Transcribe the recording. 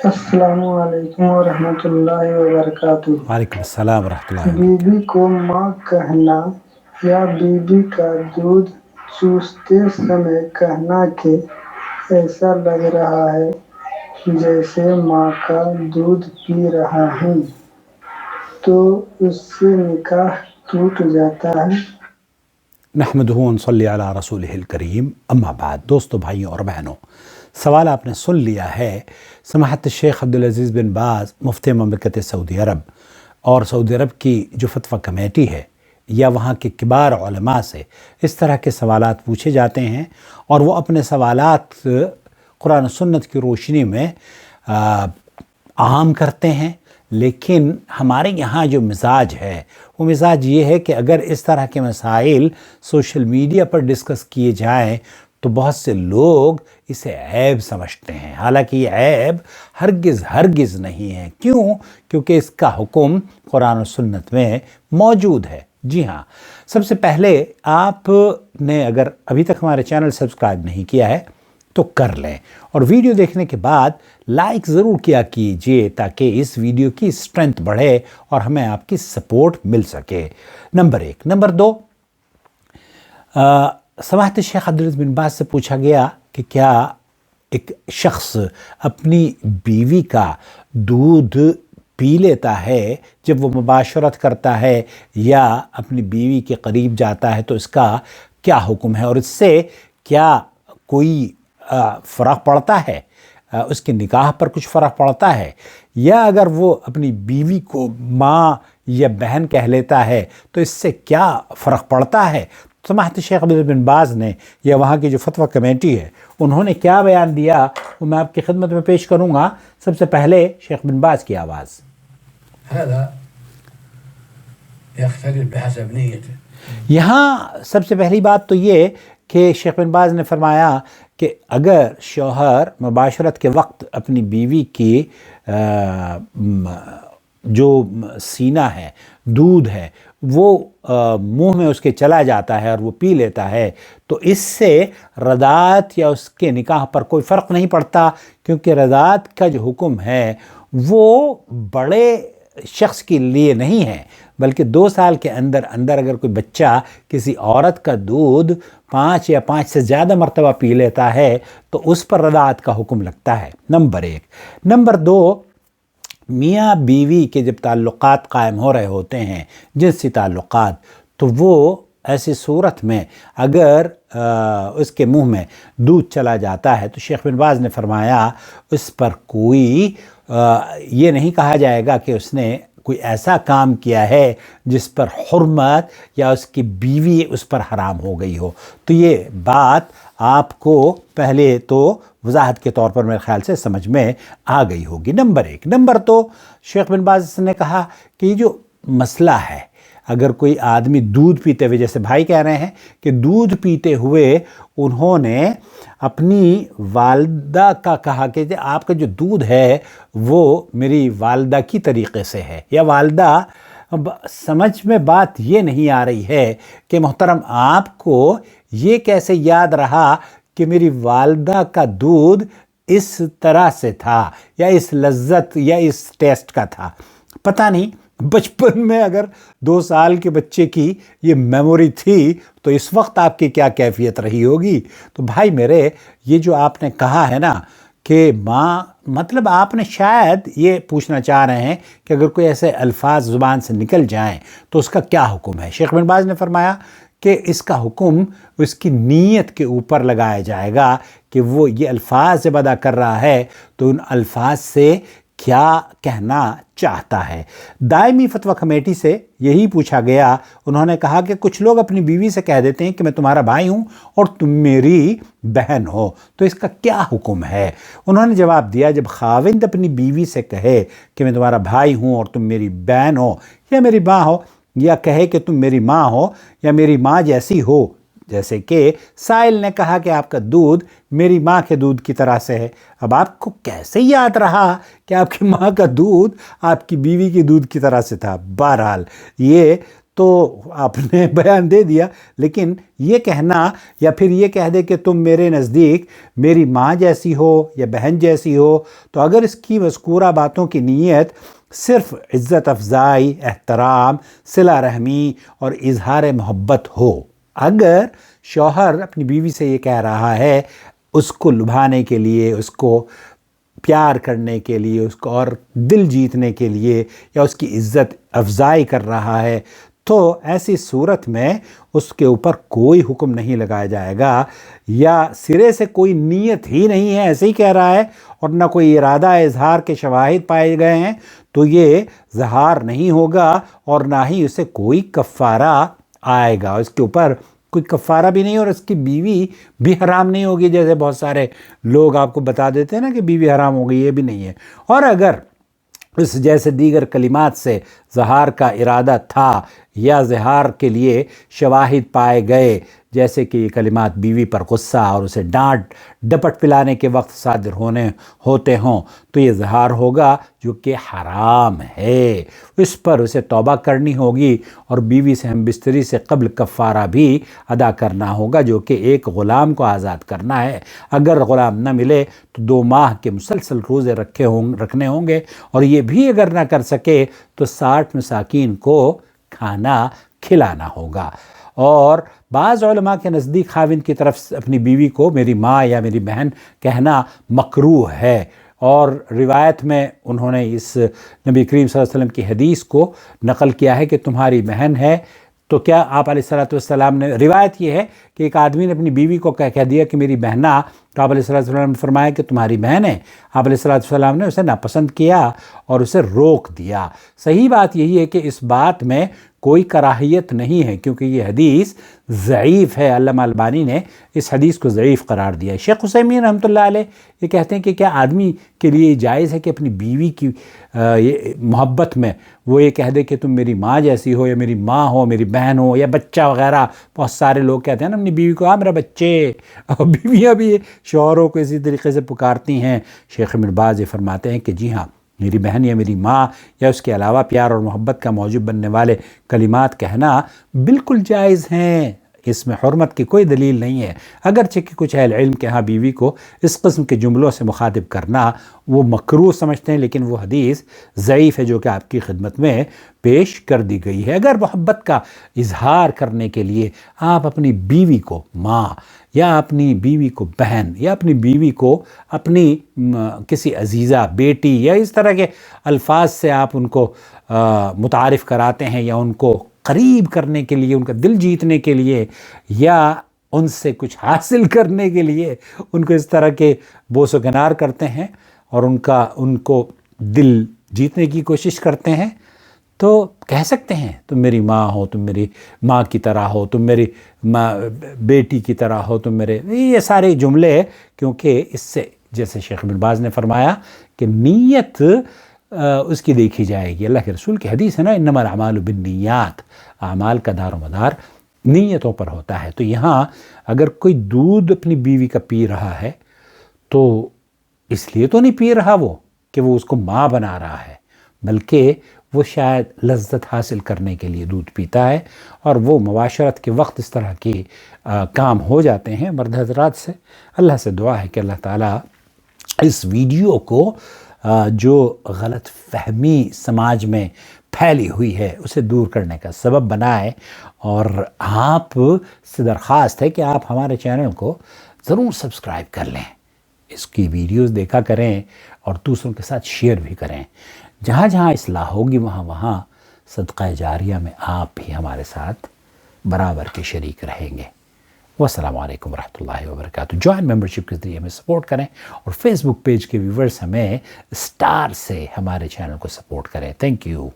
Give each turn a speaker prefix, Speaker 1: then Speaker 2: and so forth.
Speaker 1: السلام علیکم ورحمۃ اللہ وبرکاتہ۔
Speaker 2: وعلیکم السلام ورحمۃ اللہ وبرکاتہ۔
Speaker 1: بیوی کو ماں کہنا یا بیوی کا دودھ چوستے سمے کہنا کہ ایسا لگ رہا ہے جیسے ماں کا دودھ پی رہا ہوں، تو اس سے نکاح ٹوٹ جاتا ہے؟
Speaker 2: نحمدہ ونصلی علی رسولہ الکریم، اما بعد۔ دوستو، بھائیوں اور بہنوں، سوال آپ نے سن لیا ہے۔ سماحت الشیخ عبدالعزیز بن باز، مفتی مملکت سعودی عرب، اور سعودی عرب کی جو فتویٰ کمیٹی ہے یا وہاں کے کبار علماء سے اس طرح کے سوالات پوچھے جاتے ہیں، اور وہ اپنے سوالات قرآن و سنت کی روشنی میں عام کرتے ہیں۔ لیکن ہمارے یہاں جو مزاج ہے وہ مزاج یہ ہے کہ اگر اس طرح کے مسائل سوشل میڈیا پر ڈسکس کیے جائیں تو بہت سے لوگ اسے عیب سمجھتے ہیں، حالانکہ یہ عیب ہرگز نہیں ہے۔ کیوں؟ کیونکہ اس کا حکم قرآن و سنت میں موجود ہے۔ جی ہاں، سب سے پہلے آپ نے اگر ابھی تک ہمارے چینل سبسکرائب نہیں کیا ہے تو کر لیں، اور ویڈیو دیکھنے کے بعد لائک ضرور کیا کیجئے تاکہ اس ویڈیو کی اسٹرینتھ بڑھے اور ہمیں آپ کی سپورٹ مل سکے۔ نمبر 1۔ نمبر 2، سماحت الشیخ عبدالعزیز بن باز سے پوچھا گیا کہ کیا ایک شخص اپنی بیوی کا دودھ پی لیتا ہے جب وہ مباشرت کرتا ہے یا اپنی بیوی کے قریب جاتا ہے، تو اس کا کیا حکم ہے، اور اس سے کیا کوئی فرق پڑتا ہے، اس کے نکاح پر کچھ فرق پڑتا ہے، یا اگر وہ اپنی بیوی کو ماں یا بہن کہہ لیتا ہے تو اس سے کیا فرق پڑتا ہے؟ سماحت شیخ عبدالعزیز بن باز نے یا وہاں کی جو فتویٰ کمیٹی ہے انہوں نے کیا بیان دیا وہ میں آپ کی خدمت میں پیش کروں گا۔ سب سے پہلے شیخ بن باز کی آواز۔ یہاں سب سے پہلی بات تو یہ کہ شیخ بن باز نے فرمایا کہ اگر شوہر مباشرت کے وقت اپنی بیوی کی جو سینہ ہے، دودھ ہے، وہ منہ میں اس کے چلا جاتا ہے اور وہ پی لیتا ہے، تو اس سے رضاعت یا اس کے نکاح پر کوئی فرق نہیں پڑتا، کیونکہ رضاعت کا جو حکم ہے وہ بڑے شخص کے لیے نہیں ہے، بلکہ 2 سال کے اندر اگر کوئی بچہ کسی عورت کا دودھ 5 یا 5 سے زیادہ مرتبہ پی لیتا ہے تو اس پر رضاعت کا حکم لگتا ہے۔ نمبر 1۔ نمبر 2، میاں بیوی کے جب تعلقات قائم ہو رہے ہوتے ہیں، جنسی تعلقات، تو وہ ایسی صورت میں اگر اس کے منہ میں دودھ چلا جاتا ہے تو شیخ بن باز نے فرمایا اس پر کوئی یہ نہیں کہا جائے گا کہ اس نے کوئی ایسا کام کیا ہے جس پر حرمت یا اس کی بیوی اس پر حرام ہو گئی ہو۔ تو یہ بات آپ کو پہلے تو وضاحت کے طور پر میرے خیال سے سمجھ میں آ گئی ہوگی۔ نمبر 1۔ نمبر 2، شیخ بن باز نے کہا کہ یہ جو مسئلہ ہے، اگر کوئی آدمی دودھ پیتے ہوئے، جیسے بھائی کہہ رہے ہیں کہ دودھ پیتے ہوئے انہوں نے اپنی والدہ کا کہا کہ آپ کا جو دودھ ہے وہ میری والدہ کی طریقے سے ہے، یا والدہ سمجھ میں بات یہ نہیں آ رہی ہے کہ محترم آپ کو یہ کیسے یاد رہا کہ میری والدہ کا دودھ اس طرح سے تھا یا اس لذت یا اس ٹیسٹ کا تھا؟ پتہ نہیں بچپن میں اگر 2 سال کے بچے کی یہ میموری تھی تو اس وقت آپ کی کیا کیفیت رہی ہوگی۔ تو بھائی میرے، یہ جو آپ نے کہا ہے نا کہ ماں، مطلب آپ نے شاید یہ پوچھنا چاہ رہے ہیں کہ اگر کوئی ایسے الفاظ زبان سے نکل جائیں تو اس کا کیا حکم ہے۔ شیخ بن باز نے فرمایا کہ اس کا حکم اس کی نیت کے اوپر لگایا جائے گا کہ وہ یہ الفاظ جب ادا کر رہا ہے تو ان الفاظ سے کیا کہنا چاہتا ہے۔ دائمی فتویٰ کمیٹی سے یہی پوچھا گیا، انہوں نے کہا کہ کچھ لوگ اپنی بیوی سے کہہ دیتے ہیں کہ میں تمہارا بھائی ہوں اور تم میری بہن ہو، تو اس کا کیا حکم ہے؟ انہوں نے جواب دیا، جب خاوند اپنی بیوی سے کہے کہ میں تمہارا بھائی ہوں اور تم میری بہن ہو یا میری ماں ہو، یا کہے کہ تم میری ماں ہو یا میری ماں جیسی ہو، جیسے کہ سائل نے کہا کہ آپ کا دودھ میری ماں کے دودھ کی طرح سے ہے، اب آپ کو کیسے یاد رہا کہ آپ کی ماں کا دودھ آپ کی بیوی کے دودھ کی طرح سے تھا؟ بہرحال یہ تو آپ نے بیان دے دیا، لیکن یہ کہنا یا پھر یہ کہہ دے کہ تم میرے نزدیک میری ماں جیسی ہو یا بہن جیسی ہو، تو اگر اس کی مذکورہ باتوں کی نیت صرف عزت افزائی، احترام، صلہ رحمی اور اظہار محبت ہو، اگر شوہر اپنی بیوی سے یہ کہہ رہا ہے اس کو لبھانے کے لیے، اس کو پیار کرنے کے لیے، اس کو اور دل جیتنے کے لیے، یا اس کی عزت افزائی کر رہا ہے، تو ایسی صورت میں اس کے اوپر کوئی حکم نہیں لگایا جائے گا، یا سرے سے کوئی نیت ہی نہیں ہے، ایسے ہی کہہ رہا ہے اور نہ کوئی ارادہ اظہار کے شواہد پائے گئے ہیں، تو یہ زہار نہیں ہوگا اور نہ ہی اسے کوئی کفارہ آئے گا، اس کے اوپر کوئی کفارہ بھی نہیں، اور اس کی بیوی بھی حرام نہیں ہوگی، جیسے بہت سارے لوگ آپ کو بتا دیتے ہیں نا کہ بیوی حرام ہو گئی، یہ بھی نہیں ہے۔ اور اگر اس جیسے دیگر کلمات سے زہار کا ارادہ تھا یا زہار کے لیے شواہد پائے گئے، جیسے کہ یہ کلمات بیوی پر غصہ اور اسے ڈانٹ ڈپٹ پلانے کے وقت صادر ہوتے ہوں، تو یہ زہار ہوگا جو کہ حرام ہے، اس پر اسے توبہ کرنی ہوگی اور بیوی سے ہم بستری سے قبل کفارہ بھی ادا کرنا ہوگا، جو کہ ایک غلام کو آزاد کرنا ہے۔ اگر غلام نہ ملے تو 2 ماہ کے مسلسل روزے رکھنے ہوں گے، اور یہ بھی اگر نہ کر سکے تو 60 مساکین کو کھانا کھلانا ہوگا۔ اور بعض علماء کے نزدیک خاوند کی طرف سے اپنی بیوی کو میری ماں یا میری بہن کہنا مکروہ ہے، اور روایت میں انہوں نے اس نبی کریم صلی اللہ علیہ وسلم کی حدیث کو نقل کیا ہے کہ تمہاری بہن ہے، تو کیا آپ علیہ الصلوۃ والسلام نے، روایت یہ ہے کہ ایک آدمی نے اپنی بیوی کو کہہ دیا کہ میری بہنا، تو آپ علیہ الصلوۃ والسلام نے فرمایا کہ تمہاری بہن ہے۔ آپ علیہ الصلوۃ والسلام نے اسے ناپسند کیا اور اسے روک دیا۔ صحیح بات یہی ہے کہ اس بات میں کوئی کراہیت نہیں ہے، کیونکہ یہ حدیث ضعیف ہے، علامہ البانی نے اس حدیث کو ضعیف قرار دیا ہے۔ شیخ عثیمین رحمۃ اللہ علیہ یہ کہتے ہیں کہ کیا آدمی کے لیے جائز ہے کہ اپنی بیوی کی محبت میں وہ یہ کہہ دے کہ تم میری ماں جیسی ہو، یا میری ماں ہو، میری بہن ہو، یا بچہ وغیرہ؟ بہت سارے لوگ کہتے ہیں نا اپنی بیوی کو میرا بچے، اور بیویاں بھی شوہروں کو اسی طریقے سے پکارتی ہیں۔ شیخ ابن باز یہ فرماتے ہیں کہ جی ہاں، میری بہن یا میری ماں یا اس کے علاوہ پیار اور محبت کا موجب بننے والے کلمات کہنا بالکل جائز ہیں، اس میں حرمت کی کوئی دلیل نہیں ہے، اگرچہ کہ کچھ اہل علم کے ہاں بیوی کو اس قسم کے جملوں سے مخاطب کرنا وہ مکروہ سمجھتے ہیں، لیکن وہ حدیث ضعیف ہے جو کہ آپ کی خدمت میں پیش کر دی گئی ہے۔ اگر محبت کا اظہار کرنے کے لیے آپ اپنی بیوی کو ماں، یا اپنی بیوی کو بہن، یا اپنی بیوی کو اپنی کسی عزیزہ بیٹی یا اس طرح کے الفاظ سے آپ ان کو متعارف کراتے ہیں، یا ان کو قریب کرنے کے لیے، ان کا دل جیتنے کے لیے، یا ان سے کچھ حاصل کرنے کے لیے ان کو اس طرح کے بوس و کنار کرتے ہیں اور ان کو دل جیتنے کی کوشش کرتے ہیں، تو کہہ سکتے ہیں تم میری ماں ہو، تم میری ماں کی طرح ہو، تم میری بیٹی کی طرح ہو، تم میرے، یہ سارے جملے، کیونکہ اس سے جیسے شیخ ابن باز نے فرمایا کہ نیت اس کی دیکھی جائے گی۔ اللہ کے رسول کی حدیث ہے نا، انما الاعمال بالنیات، اعمال کا دار و مدار نیتوں پر ہوتا ہے۔ تو یہاں اگر کوئی دودھ اپنی بیوی کا پی رہا ہے تو اس لیے تو نہیں پی رہا وہ کہ وہ اس کو ماں بنا رہا ہے، بلکہ وہ شاید لذت حاصل کرنے کے لیے دودھ پیتا ہے، اور وہ مباشرت کے وقت اس طرح کے کام ہو جاتے ہیں مرد حضرات سے۔ اللہ سے دعا ہے کہ اللہ تعالیٰ اس ویڈیو کو جو غلط فہمی سماج میں پھیلی ہوئی ہے اسے دور کرنے کا سبب بنائے، اور آپ سے درخواست ہے کہ آپ ہمارے چینل کو ضرور سبسکرائب کر لیں، اس کی ویڈیوز دیکھا کریں اور دوسروں کے ساتھ شیئر بھی کریں۔ جہاں جہاں اصلاح ہوگی وہاں صدقہ جاریہ میں آپ بھی ہمارے ساتھ برابر کے شریک رہیں گے۔ والسلام علیکم ورحمۃ اللہ وبرکاتہ۔ جوائن ممبرشپ کے ذریعے ہمیں سپورٹ کریں، اور فیس بک پیج کے ویورز ہمیں اسٹار سے ہمارے چینل کو سپورٹ کریں۔ Thank you.